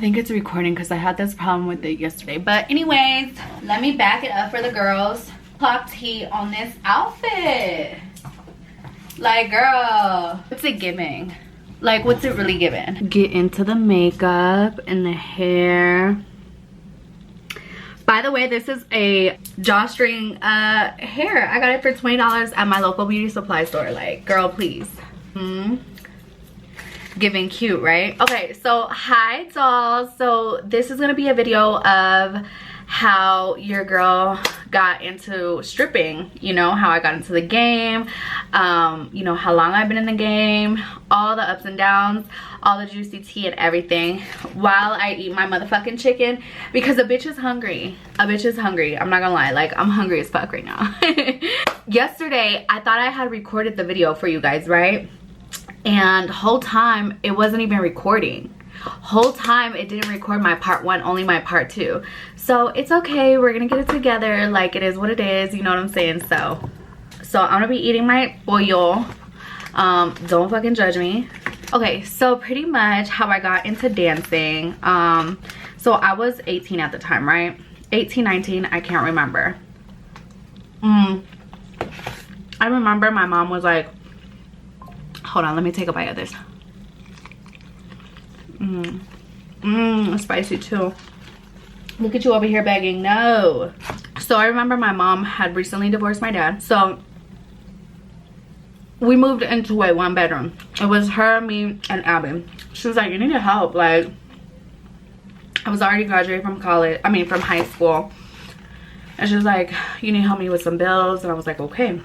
think it's recording because I had this problem with it yesterday. But anyways, let me back it up for the girls. Clock tea on this outfit. Like, girl, what's it giving? Like, what's it really giving? Get into the makeup and the hair. By the way, this is a drawstring hair. I got it for $20 at my local beauty supply store. Like, girl, please. Giving cute, right? Okay, so hi dolls. So this is gonna be a video of how your girl got into stripping, you know, how I got into the game, you know, how long I've been in the game, all the ups and downs, all the juicy tea and everything, while I eat my motherfucking chicken, because a bitch is hungry. A bitch is hungry. I'm not gonna lie, like, I'm hungry as fuck right now. Yesterday, I thought I had recorded the video for you guys, right? And the whole time, it wasn't even recording. Whole time it didn't record my part 1, only my part 2. So it's okay, we're gonna get it together. Like, it is what it is, you know what I'm saying? So I'm gonna be eating my pollo. Don't fucking judge me. Okay, so pretty much how I got into dancing. So I was 18 at the time, right? 18, 19, I can't remember. I remember my mom was like, hold on, let me take a bite of this. Spicy too. Look at you over here begging. No. So I remember my mom had recently divorced my dad. So we moved into a 1-bedroom. It was her, me, and Abby. She was like, you need help. Like, I was already graduating from college. I mean, from high school. And she was like, you need to help me with some bills. And I was like, okay.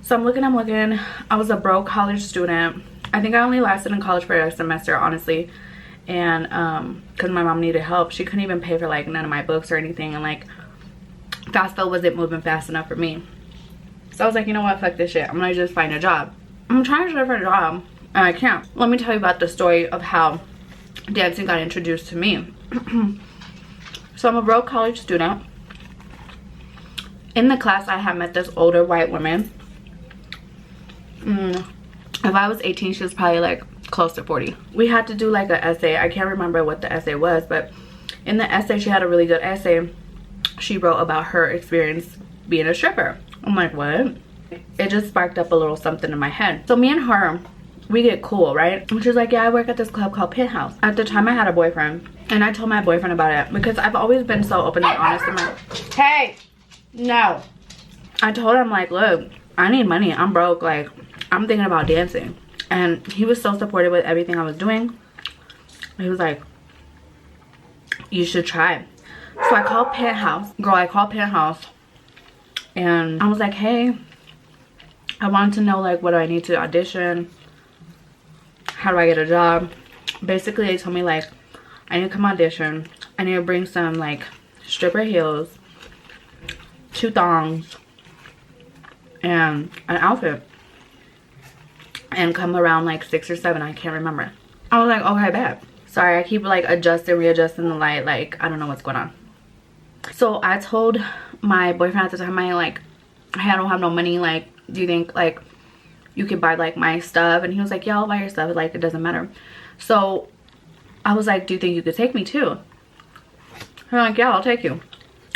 So I'm looking. I was a broke college student. I think I only lasted in college for a semester, honestly. And because my mom needed help, she couldn't even pay for like none of my books or anything, and like FAFSA wasn't moving fast enough for me. So I was like, you know what, fuck this shit, I'm gonna just find a job. I'm trying to search for a job and I can't. Let me tell you about the story of how dancing got introduced to me. So I'm a broke college student. In the class I had met this older white woman. If I was 18, she was probably like close to 40. We had to do like an essay. I can't remember what the essay was, but in the essay, she had a really good essay. She wrote about her experience being a stripper. I'm like, what? It just sparked up a little something in my head. So me and her, we get cool, right? And she's like, yeah, I work at this club called Penthouse. At the time I had a boyfriend, and I told my boyfriend about it because I've always been so open and honest in my, hey, no. I told him, like, look, I need money, I'm broke, like, I'm thinking about dancing. And he was so supportive with everything I was doing. He was like, you should try. So I called Penthouse. Girl, I called Penthouse. And I was like, hey, I wanted to know, like, what do I need to audition? How do I get a job? Basically, they told me, like, I need to come audition. I need to bring some, like, stripper heels, 2 thongs, and an outfit. And come around like 6 or 7, I can't remember. I was like, okay, bet. Sorry, I keep like adjusting, readjusting the light, like I don't know what's going on. So I told my boyfriend at the time, I don't have no money, like, do you think like you could buy like my stuff? And he was like, yeah, I'll buy your stuff, like it doesn't matter. So I was like, do you think you could take me too? They're like, yeah, I'll take you.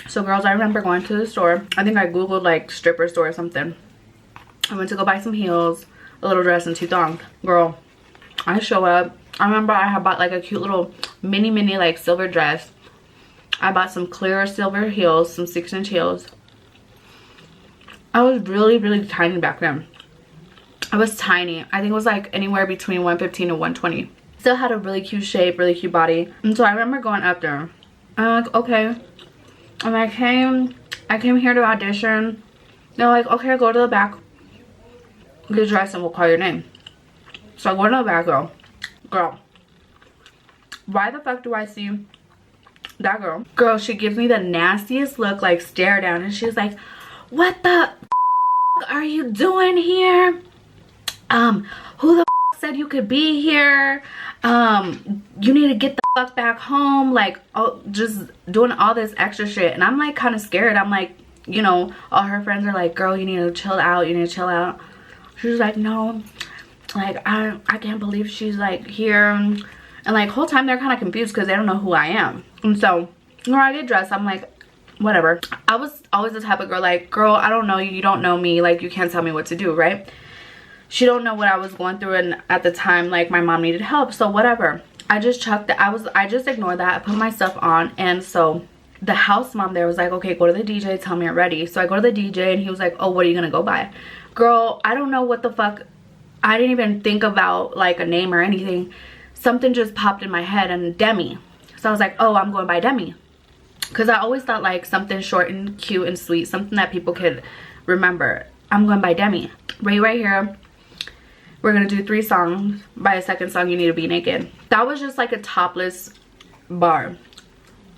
So girls, I remember going to the store. I think I googled like stripper store or something. I went to go buy some heels, a little dress, and 2 thongs. Girl, I show up. I remember I had bought like a cute little mini like silver dress. I bought some clear silver heels, some 6-inch heels. I was really tiny back then. I was tiny. I think it was like anywhere between 115 and 120. Still had a really cute shape, really cute body. And so I remember going up there. I'm like, okay. And I came here to audition. They're like, okay, go to the back, get dressed, and we'll call your name. So I go to the back, girl, why the fuck do I see that girl? Girl, she gives me the nastiest look, like stare down, and she's like, what the are you doing here? Who the said you could be here? You need to get the fuck back home. Like, oh, just doing all this extra shit. And I'm like kind of scared. I'm like, you know, all her friends are like, girl, you need to chill out, you need to chill out. She was like, no, like I can't believe she's like here, And like whole time they're kind of confused because they don't know who I am. And so when I get dressed, I'm like, whatever. I was always the type of girl like, girl, I don't know you, you don't know me, like you can't tell me what to do, right? She don't know what I was going through, and at the time like my mom needed help, so whatever. I just chucked it. I just ignored that. I put my stuff on. And so the house mom there was like, okay, go to the DJ, tell me you're ready. So I go to the DJ and he was like, oh, what are you gonna go by? Girl, I don't know what the fuck. I didn't even think about like a name or anything. Something just popped in my head, and Demi. So I was like, oh, I'm going by Demi. Because I always thought like something short and cute and sweet, something that people could remember. I'm going by Demi. Right here. We're gonna do 3 songs. By the second song, you need to be naked. That was just like a topless bar.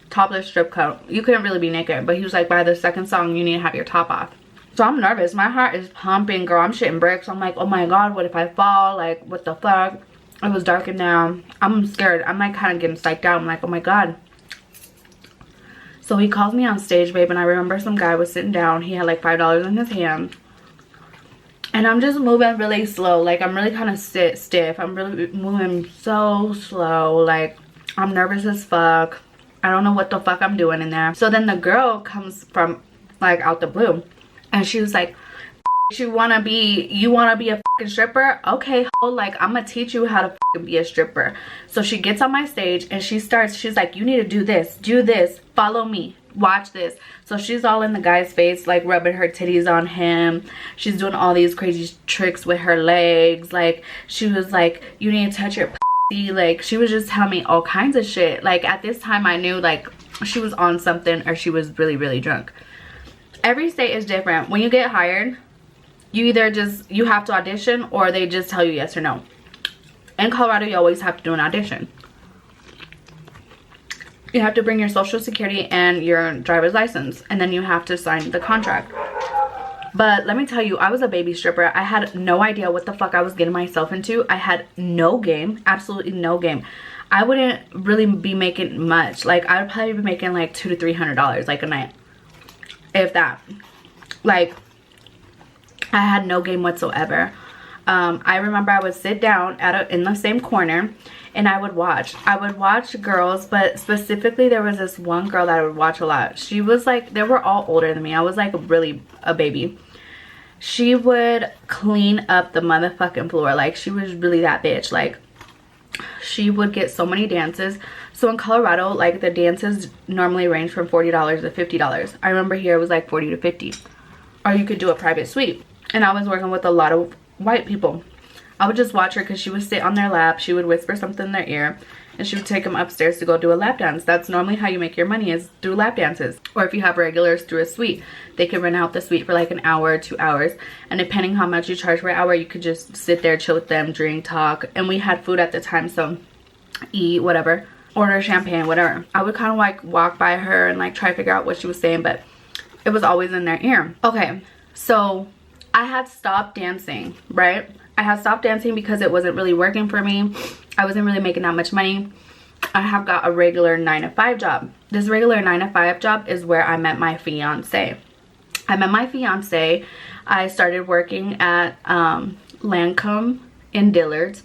Topless strip club. You couldn't really be naked, but he was like, by the second song, you need to have your top off. So I'm nervous. My heart is pumping, girl. I'm shitting bricks. I'm like, oh my god, what if I fall? Like, what the fuck? It was dark and down. I'm scared. I'm like kind of getting psyched out. I'm like, oh my god. So he calls me on stage, babe, and I remember some guy was sitting down. He had like $5 in his hand. And I'm just moving really slow. Like, I'm really kind of stiff. I'm really moving so slow. Like, I'm nervous as fuck. I don't know what the fuck I'm doing in there. So then the girl comes from, like, out the blue. And she was like, you wanna be a fucking stripper? Okay, ho, like, I'm gonna teach you how to fucking be a stripper. So she gets on my stage and she's like, you need to do this, follow me, watch this. So she's all in the guy's face, like rubbing her titties on him. She's doing all these crazy tricks with her legs. Like, she was like, you need to touch your pussy. Like, she was just telling me all kinds of shit. Like, at this time I knew like she was on something, or she was really, really drunk. Every state is different. When you get hired, you have to audition, or they just tell you yes or no. In Colorado, you always have to do an audition. You have to bring your social security and your driver's license, and then you have to sign the contract. But let me tell you, I was a baby stripper. I had no idea what the fuck I was getting myself into. I had no game, absolutely no game. I wouldn't really be making much. Like, I would probably be making like $200 to $300 like a night, if that. Like, I had no game whatsoever. I remember I would sit down in the same corner and I would watch. I would watch girls, but specifically there was this one girl that I would watch a lot. She was like, they were all older than me. I was like really a baby. She would clean up the motherfucking floor. Like, she was really that bitch. Like, she would get so many dances. So in Colorado, like, the dances normally range from $40 to $50. I remember here it was like $40 to $50. Or you could do a private suite. And I was working with a lot of white people. I would just watch her because she would sit on their lap. She would whisper something in their ear. And she would take them upstairs to go do a lap dance. That's normally how you make your money, is through lap dances. Or if you have regulars, through a suite. They could rent out the suite for like an hour, 2 hours. And depending how much you charge per hour, you could just sit there, chill with them, drink, talk. And we had food at the time, so eat, whatever. Order champagne, whatever. I would kind of like walk by her and like try to figure out what she was saying, but it was always in their ear. Okay, so I had stopped dancing, right? I had stopped dancing because it wasn't really working for me. I wasn't really making that much money. I have got a regular 9-to-5 job. This regular 9-to-5 job is where I met my fiance. I met my fiance. I started working at Lancome in Dillard's,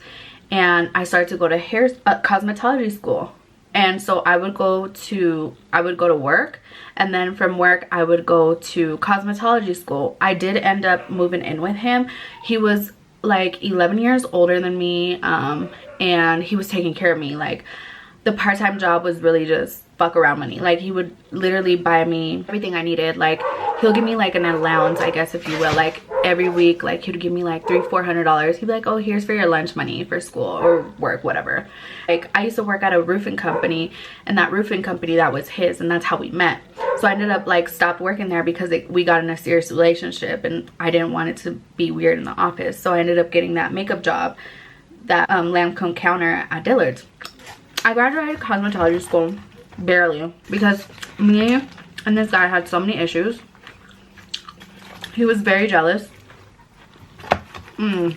and I started to go to cosmetology school. And so I would go to work, and then from work I would go to cosmetology school. I did end up moving in with him. He was like 11 years older than me, and he was taking care of me. Like, the part-time job was really just fuck around money. Like, he would literally buy me everything I needed. Like, he'll give me like an allowance, I guess, if you will. Like, every week, like, he'd give me like $300-400. He'd be like, oh, here's for your lunch money for school or work, whatever. Like, I used to work at a roofing company, and that roofing company, that was his, and that's how we met. So I ended up like stopped working there because we got in a serious relationship, and I didn't want it to be weird in the office. So I ended up getting that makeup job, that Lancome counter at Dillard's. I graduated cosmetology school barely because me and this guy had so many issues. He was very jealous. And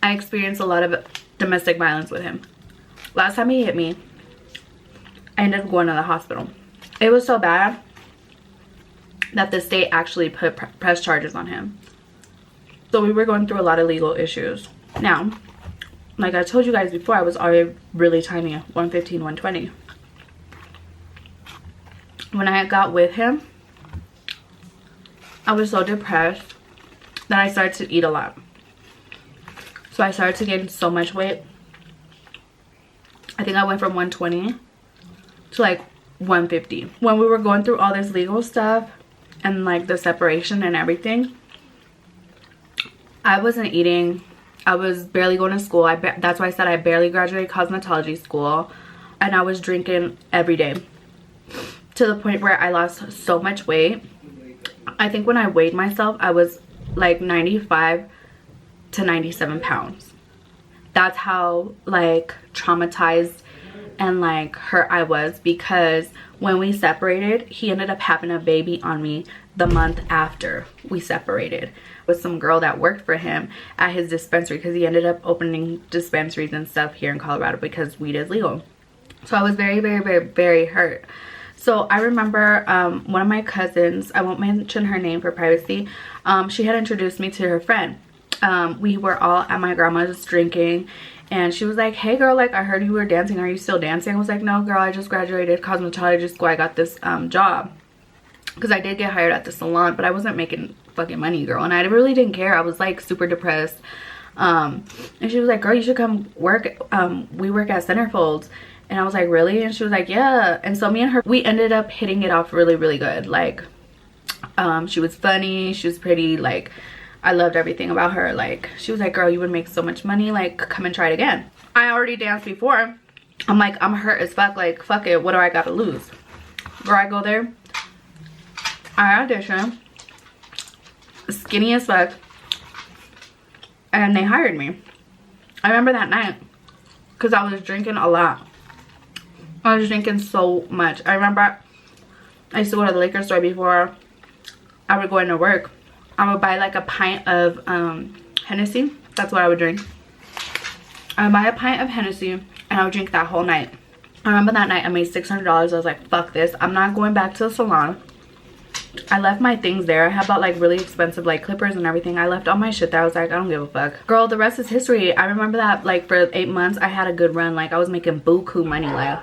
I experienced a lot of domestic violence with him. Last time he hit me, I ended up going to the hospital. It was so bad that the state actually pressed charges on him. So we were going through a lot of legal issues. Now, like I told you guys before, I was already really tiny, 115, 120. When I got with him, I was so depressed that I started to eat a lot. So I started to gain so much weight. I think I went from 120 to like 150. When we were going through all this legal stuff and like the separation and everything, I wasn't eating. I was barely going to school. That's why I said I barely graduated cosmetology school. And I was drinking every day. To the point where I lost so much weight. I think when I weighed myself, I was like 95 to 97 pounds. That's how like traumatized and like hurt I was, because when we separated, he ended up having a baby on me the month after we separated with some girl that worked for him at his dispensary, because he ended up opening dispensaries and stuff here in Colorado because weed is legal. So I was very, very, very, very hurt. So I remember one of my cousins, I won't mention her name for privacy, she had introduced me to her friend. We were all at my grandma's drinking, and she was like, hey girl, like I heard you were dancing, are you still dancing? I was like, no girl, I just graduated cosmetology school, I got this job. Because I did get hired at the salon, but I wasn't making fucking money, girl, and I really didn't care. I was like super depressed. And she was like, girl, you should come work, we work at Centerfolds. And I was like, really? And she was like, yeah. And so me and her, we ended up hitting it off really, really good. Like, she was funny, she was pretty, like, I loved everything about her. Like, she was like, girl, you would make so much money, like, come and try it again. I already danced before. I'm like, I'm hurt as fuck, like, fuck it, what do I gotta lose? Girl, I go there, I audition, skinny as fuck, and they hired me. I remember that night, because I was drinking a lot. I was drinking so much. I remember I used to go to the liquor store before I would go into work. I would buy like a pint of Hennessy. That's what I would drink. I would buy a pint of Hennessy and I would drink that whole night. I remember that night I made $600. I was like, fuck this. I'm not going back to the salon. I left my things there. I had bought like really expensive like clippers and everything. I left all my shit there. I was like, I don't give a fuck. Girl, the rest is history. I remember that like for 8 months I had a good run. Like I was making buku money. Like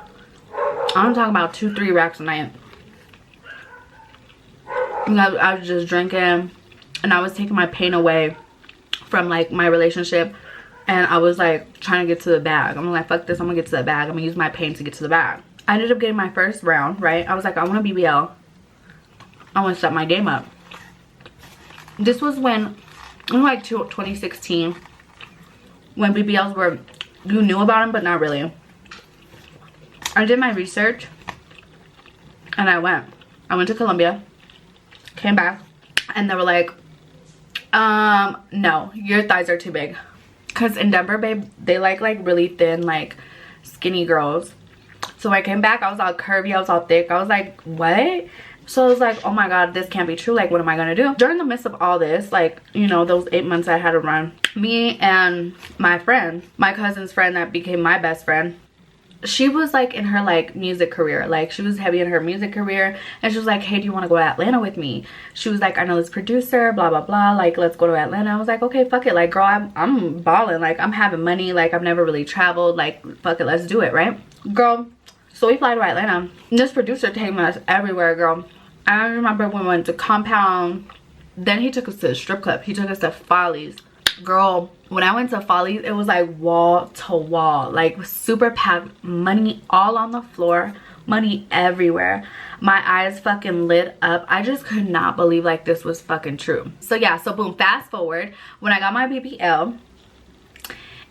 I'm talking about 2-3 racks a night. And I was just drinking and I was taking my pain away from like my relationship, and I was like trying to get to the bag. I'm like, fuck this, I'm gonna get to the bag. I'm gonna use my pain to get to the bag. I ended up getting my first round, right? I was like, I want a BBL. I want to step my game up. This was when, in like 2016, when BBLs were, you knew about them but not really. I did my research and I went to Colombia, came back, and they were like, no, your thighs are too big. Because in Denver, babe, they like really thin, like skinny girls. So I came back, I was all curvy, I was all thick. I was like, what? So I was like, oh my god, this can't be true. Like, what am I gonna do? During the midst of all this, like, you know, those 8 months I had to run, me and my friend, my cousin's friend that became my best friend, she was like in her like music career. Like she was heavy in her music career, and she was like, hey, do you want to go to Atlanta with me? She was like, I know this producer, blah blah blah, like let's go to Atlanta. I was like, okay, fuck it. Like, girl, I'm balling, like I'm having money, like I've never really traveled, like fuck it, let's do it, right? Girl, so we fly to Atlanta. This producer taking us everywhere, girl. I remember when we went to Compound, then he took us to the strip club, he took us to Follies. Girl, when I went to Follies, it was like wall to wall, like super packed, money all on the floor, money everywhere. My eyes fucking lit up. I just could not believe like this was fucking true. So yeah, so boom, fast forward, when I got my BBL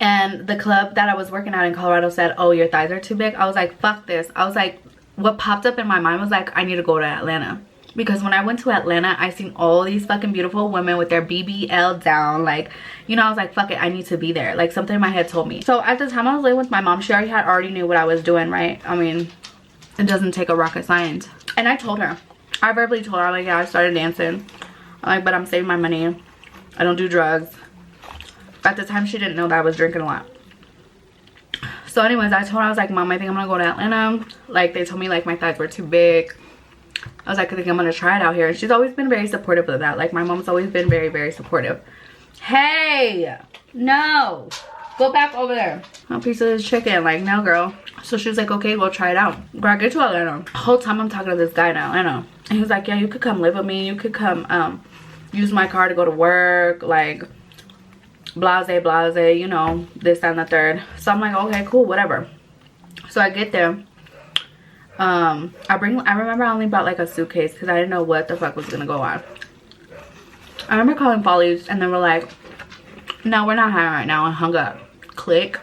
and the club that I was working at in Colorado said, oh, your thighs are too big, I was like, fuck this. I was like, what popped up in my mind was like, I need to go to Atlanta. Because when I went to Atlanta, I seen all these fucking beautiful women with their BBL down. Like, you know, I was like, fuck it, I need to be there. Like, something in my head told me. So at the time I was living with my mom, she already knew what I was doing, right? I mean, it doesn't take a rocket science. And I told her. I verbally told her, I'm like, yeah, I started dancing. I'm like, but I'm saving my money. I don't do drugs. At the time, she didn't know that I was drinking a lot. So anyways, I told her, I was like, Mom, I think I'm gonna go to Atlanta. Like, they told me like my thighs were too big. I was like, I think I'm gonna try it out here. And she's always been very supportive of that. Like, my mom's always been very, very supportive. Hey, no, Go back over there. A piece of this chicken. Like, no, girl. So she was like, okay, go try it out. Girl, I get to Atlanta. The whole time I'm talking to this guy in Atlanta. And he was like, yeah, you could come live with me. You could come use my car to go to work. Like, blase, blase, you know, this, that, and the third. So I'm like, okay, cool, whatever. So I get there. I remember I only brought like a suitcase because I didn't know what the fuck was gonna go on. I remember calling Follies and they were like, no, we're not hiring right now, and hung up. Click.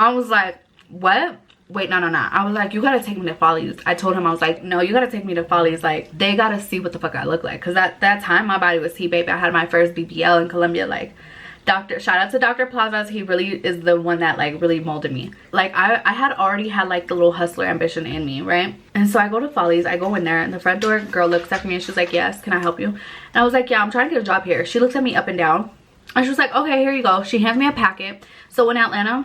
I was like, what? Wait, no. I was like, you gotta take me to Follies. I told him, I was like, no, you gotta take me to Follies. Like, they gotta see what the fuck I look like. Because at that time, my body was T-baby. I had my first BBL in Colombia. Like, shout out to Dr. Plazas. He really is the one that like really molded me. Like, I had already had like the little hustler ambition in me, right? And so I go to Follies. I go in there, and the front door girl looks at me and she's like, yes, can I help you? And I was like, yeah, I'm trying to get a job here. She looks at me up and down. And she was like, okay, here you go. She hands me a packet. So in Atlanta,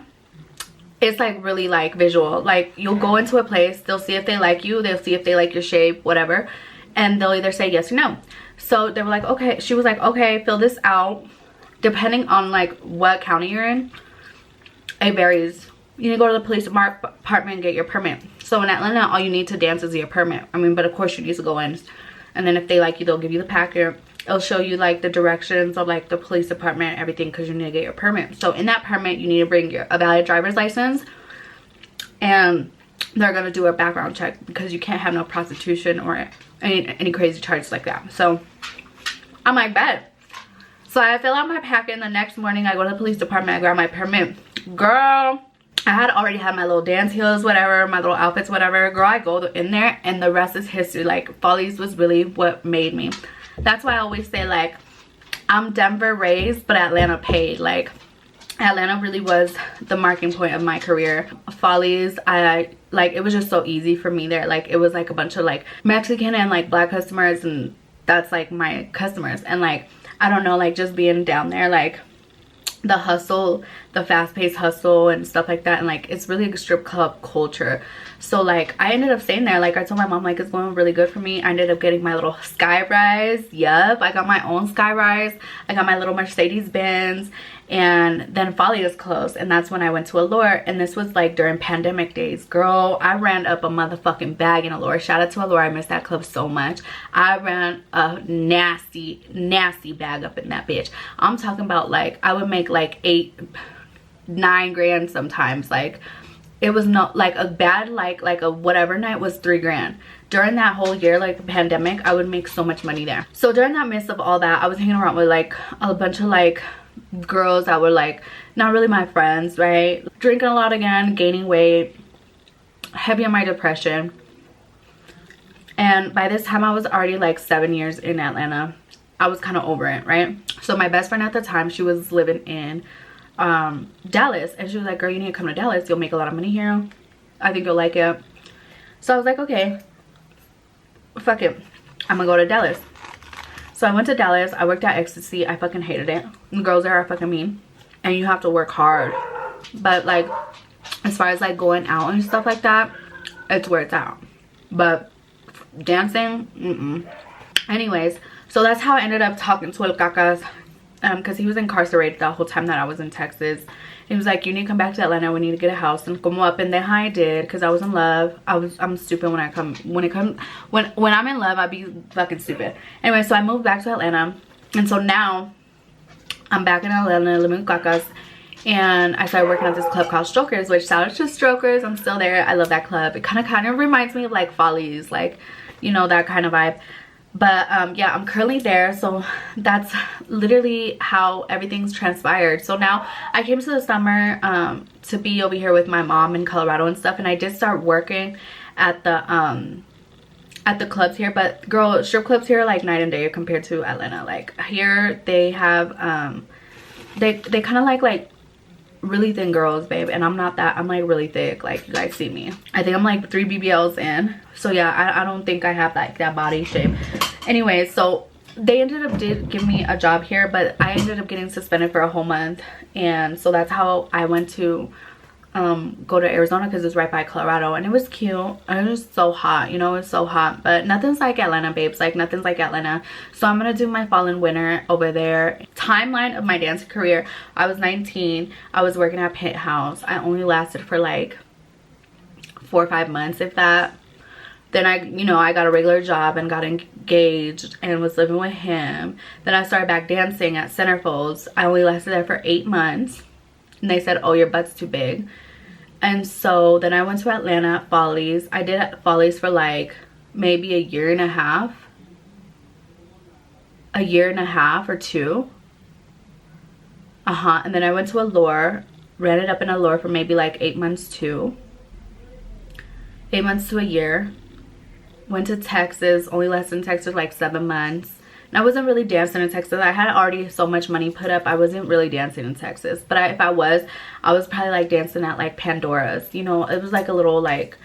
it's like really like visual. Like, you'll go into a place, they'll see if they like you, they'll see if they like your shape, whatever, and they'll either say yes or no. So they were like, okay. She was like, okay, fill this out. Depending on like what county you're in, it varies. You need to go to the police department and get your permit. So in Atlanta, all you need to dance is your permit. I mean, but of course you need to go in, and then if they like you, they'll give you the packet. It'll show you like the directions of like the police department, everything, because you need to get your permit. So in that permit, you need to bring a valid driver's license, and they're gonna do a background check because you can't have no prostitution or any crazy charges like that. So I'm like, bet. So I fill out my packet, and the next morning I go to the police department, I grab my permit. Girl, I had already had my little dance heels, whatever, my little outfits, whatever. Girl, I go in there and the rest is history. Like, Follies was really what made me. That's why I always say, like, I'm Denver raised, but Atlanta paid. Like, Atlanta really was the marking point of my career. Follies, like, it was just so easy for me there. Like, it was like a bunch of like Mexican and like black customers, and that's like my customers. And like, I don't know, like, just being down there, like, the hustle, the fast-paced hustle and stuff like that, and like, it's really a strip club culture. So like, I ended up staying there. Like, I told my mom, like, it's going really good for me. I ended up getting my little Skyrise. Yup, I got my own Skyrise. I got my little Mercedes Benz. And then Follies closed, and that's when I went to Allure. And this was like during pandemic days. Girl, I ran up a motherfucking bag in Allure. Shout out to Allure. I miss that club so much. I ran a nasty bag up in that bitch. I'm talking about, like, I would make like 8-9 grand sometimes. Like, it was not like a bad like a whatever night was 3 grand. During that whole year, like the pandemic, I would make so much money there. So during that midst of all that, I was hanging around with like a bunch of like girls that were like not really my friends, right? Drinking a lot again, gaining weight, heavy on my depression. And by this time I was already like 7 years in Atlanta. I was kind of over it, right? So my best friend at the time, she was living in Dallas, and she was like, girl, you need to come to Dallas, you'll make a lot of money here, I think you'll like it. So I was like, okay, fuck it, I'm gonna go to Dallas. So I went to Dallas. I worked at Ecstasy. I fucking hated it. The girls there are fucking mean, and you have to work hard. But like, as far as like going out and stuff like that, it's where it's at. But dancing, anyways, so that's how I ended up talking to El Cacas, because he was incarcerated the whole time that I was in Texas. He was like, you need to come back to Atlanta, we need to get a house. And como up and then I did, because I was in love. I'm stupid when I'm in love, I be fucking stupid. Anyway, so I moved back to Atlanta, and so now I'm back in Atlanta living with Cacas, and I started working at this club called Strokers, which shout out to Strokers. I'm still there. I love that club. It kind of reminds me of like Follies, like, you know, that kind of vibe. But yeah, I'm currently there. So that's literally how everything's transpired. So now I came to the summer to be over here with my mom in Colorado and stuff, and I did start working at the clubs here. But girl, strip clubs here are like night and day compared to Atlanta. Like, here they have they kind of like really thin girls, babe, and I'm not that. I'm like really thick, like you guys see me. I think I'm like 3 BBLs in. So yeah, I don't think I have like that body shape. Anyway, so they did give me a job here, but I ended up getting suspended for a whole month, and so that's how I went to go to Arizona because it's right by Colorado, and it was cute. It was so hot, you know, it's so hot, but nothing's like Atlanta, babes. Like nothing's like Atlanta. So I'm gonna do my fall and winter over there. Timeline of my dancing career: I was 19. I was working at Penthouse. I only lasted for like 4 or 5 months, if that. Then I got a regular job and got engaged and was living with him. Then I started back dancing at Centerfolds. I only lasted there for 8 months. And they said, oh, your butt's too big. And so then I went to Atlanta at Follies. I did at Follies for like maybe a year and a half. A year and a half or 2. And then I went to Allure. Ran it up in Allure for maybe like 8 months too. 8 months to a year. Went to Texas, only lasted in Texas like 7 months. And I wasn't really dancing in Texas. I had already so much money put up. I wasn't really dancing in Texas. But if I was probably like dancing at like Pandora's. You know, it was like a little like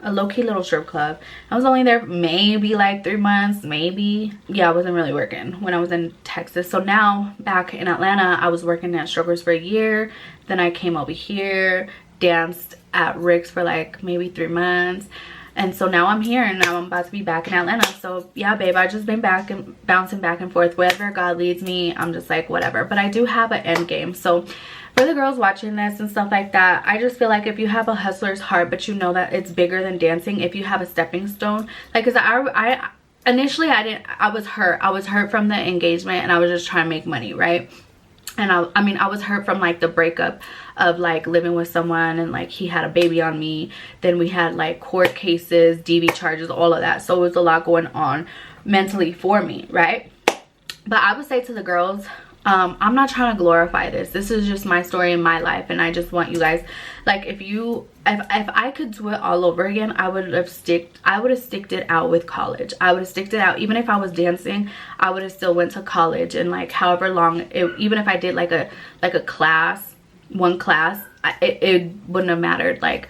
a low-key little strip club. I was only there maybe like 3 months, maybe. Yeah, I wasn't really working when I was in Texas. So now back in Atlanta, I was working at Strokers for a year. Then I came over here, danced at Rick's for like maybe 3 months. And so now I'm here, and now I'm about to be back in Atlanta. So yeah, babe, I've just been back and bouncing back and forth. Wherever God leads me, I'm just like whatever. But I do have an end game. So for the girls watching this and stuff like that, I just feel like if you have a hustler's heart, but you know that it's bigger than dancing, if you have a stepping stone, like, because I initially I was hurt from the engagement, and I was just trying to make money, right? And I was hurt from like the breakup of like living with someone, and like he had a baby on me. Then we had like court cases, DV charges, all of that. So it was a lot going on mentally for me, right? But I would say to the girls, I'm not trying to glorify this. This is just my story in my life, and I just want you guys, like, if I could do it all over again, I would have sticked it out with college. I would have sticked it out. Even if I was dancing, I would have still went to college, and like however long even if I did like a class, one class, it wouldn't have mattered. Like,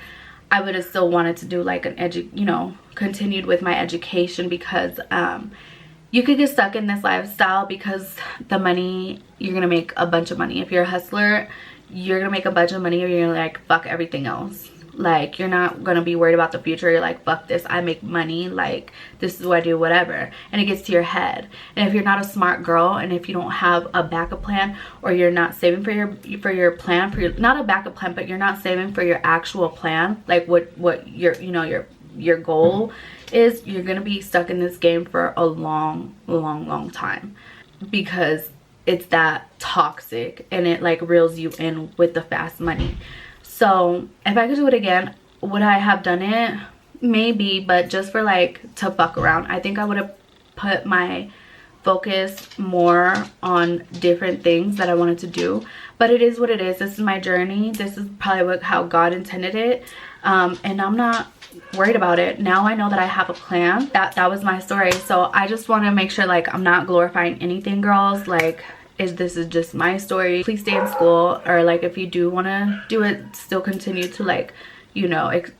I would have still wanted to do like continued with my education, because you could get stuck in this lifestyle because the money, you're gonna make a bunch of money. If you're a hustler, you're gonna make a bunch of money, or you're gonna like fuck everything else. Like, you're not gonna be worried about the future. You're like, fuck this, I make money, like this is what I do, whatever. And it gets to your head. And if you're not a smart girl, and if you don't have a backup plan, or you're not saving for your plan, not a backup plan, but you're not saving for your actual plan, like what your goal is, you're gonna be stuck in this game for a long time, because it's that toxic, and it like reels you in with the fast money. So if I could do it again, would I have done it? Maybe, but just for like to fuck around. I think I would have put my focus more on different things that I wanted to do. But it is what it is. This is my journey. This is probably how God intended it, and I'm not worried about it. Now I know that I have a plan. That was my story. So I just want to make sure, like, I'm not glorifying anything, girls. Like, this is just my story. Please stay in school, or like if you do want to do it, still continue to like,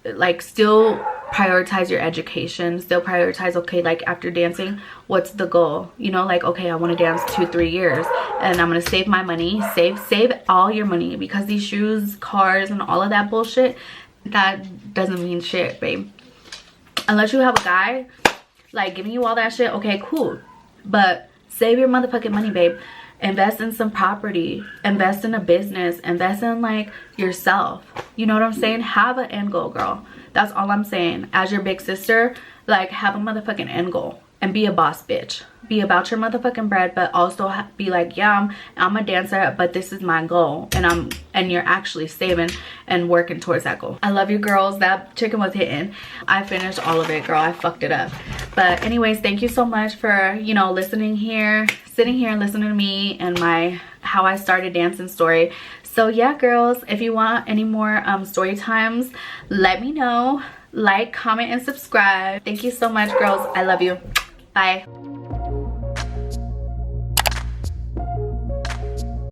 like still prioritize your education. Still prioritize, okay, like after dancing, what's the goal? Like, okay, I want to dance 2-3 years, and I'm gonna save my money. Save all your money, because these shoes, cars, and all of that bullshit, that doesn't mean shit, babe. Unless you have a guy like giving you all that shit, okay, cool. But save your motherfucking money, babe. Invest in some property, invest in a business, invest in like yourself. You know what I'm saying? Have an end goal, girl. That's all I'm saying. As your big sister, like, have a motherfucking end goal, and be a boss bitch. Be about your motherfucking bread, but also be like, yeah, I'm a dancer, but this is my goal, and you're actually saving and working towards that goal. I love you, girls. That chicken was hitting. I finished all of it, girl. I fucked it up. But anyways, thank you so much for listening here, sitting here and listening to me and my how I started dancing story. So yeah, girls, if you want any more story times, let me know. Like, comment, and subscribe. Thank you so much, girls. I love you. Bye.